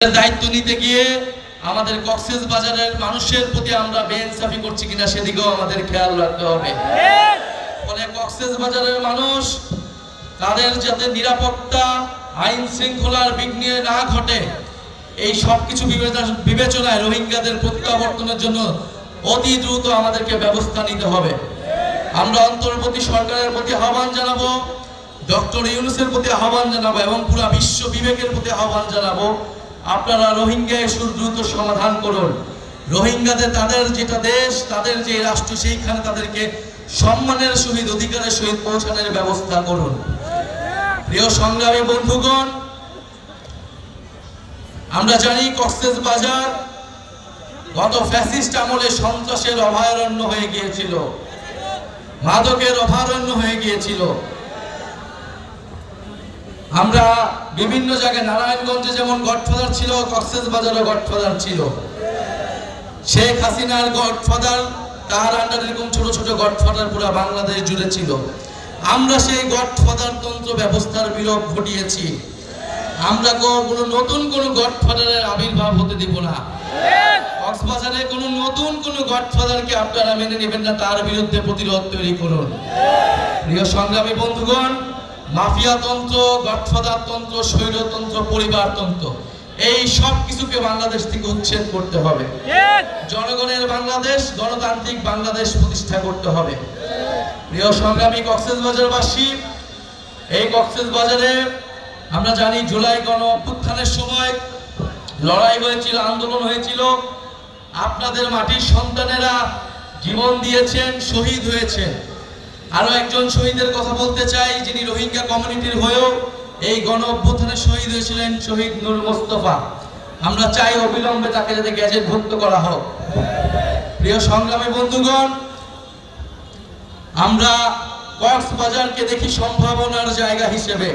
দায়িত্ব নিতে গিয়ে আমাদের কক্সবাজারের মানুষের প্রতি আমরা বেইনসাফি করছি কিনা সেদিকেও আমাদের খেয়াল রাখতে হবে। ফলে কক্সবাজারের মানুষ তাদের যাতে নিরাপত্তা আইন শৃঙ্খলার বিঘ্ন না ঘটে এই সবকিছু বিবেচনায় রোহিঙ্গাদের প্রত্যাবর্তনের জন্য অতি দ্রুত আমাদেরকে ব্যবস্থা নিতে হবে। আমরা অন্তর্বর্তী সরকারের প্রতি আহ্বান জানাবো, ডক্টর ইউনূসের প্রতি আহ্বান জানাবো এবং পুরো বিশ্ব বিবেকের প্রতি আহ্বান জানাবো, আপনারা রোহিঙ্গা ইস্যুর দ্রুত সমাধান করুন। রোহিঙ্গাদের তাদের যেটা দেশ, তাদের যে রাষ্ট্র, সেইখানে তাদেরকে সম্মানের সহিত অধিকারের সহিত পৌঁছানোর ব্যবস্থা করুন। প্রিয় সংগ্রামী বন্ধুগণ, আমরা জানি কক্সবাজার গত ফ্যাসিস্ট আমলে সন্ত্রাসের অভয়ারণ্য হয়ে গিয়েছিল, মাদকের অভয়ারণ্য হয়ে গিয়েছিল। আমরা বিভিন্ন জায়গায় নারায়ণগঞ্জে যেমন গডফাদার ছিল, কক্সবাজারও গডফাদার ছিল। শেখ হাসিনার গডফাদার, তার আন্ডারে এরকম ছোট ছোট গডফাদার পুরো বাংলাদেশ জুড়ে ছিল। আমরা সেই গডফাদার তন্ত্র ব্যবস্থার বিলোপ ঘটিয়েছি। আমরা নতুন কোন গডফাদারের আবির্ভাব হতে দিব না। কক্সবাজারে কোন নতুন কোন গডফাদারকে আপনারা মেনে নেবেন না, তার বিরুদ্ধে প্রতিরোধ তৈরি করুন। প্রিয় সংগ্রামী বন্ধুগণ, মাফিয়া তন্ত্র, গডফাদার তন্ত্র, স্বৈরতন্ত্র, পরিবারতন্ত্র, এই সব কিছুকে বাংলাদেশ থেকে উচ্ছেদ করতে হবে। জনগণের বাংলাদেশ, গণতান্ত্রিক বাংলাদেশ প্রতিষ্ঠা করতে হবে। প্রিয় সংগ্রামী কক্সবাজারবাসী, এই কক্সবাজারে আমরা জানি জুলাই গণ অভ্যুত্থানের সময় লড়াই হয়েছিল, আন্দোলন হয়েছিল। আপনাদের মাটির সন্তানেরা জীবন দিয়েছেন, শহীদ হয়েছেন। আরো একজন শহীদের কথা বলতে চাই, যিনি রোহিঙ্গা কমিউনিটির হয়েও এই গণ অভ্যুত্থানে শহীদ হয়েছিলেন, শহীদ নূর মোস্তফা। আমরা চাই অবিলম্বে তাকে যাতে গ্যাজেটভুক্ত করা হোক। প্রিয় সংগ্রামী বন্ধুগণ, আমরা কক্সবাজারকে দেখি সম্ভাবনার জায়গা হিসেবে।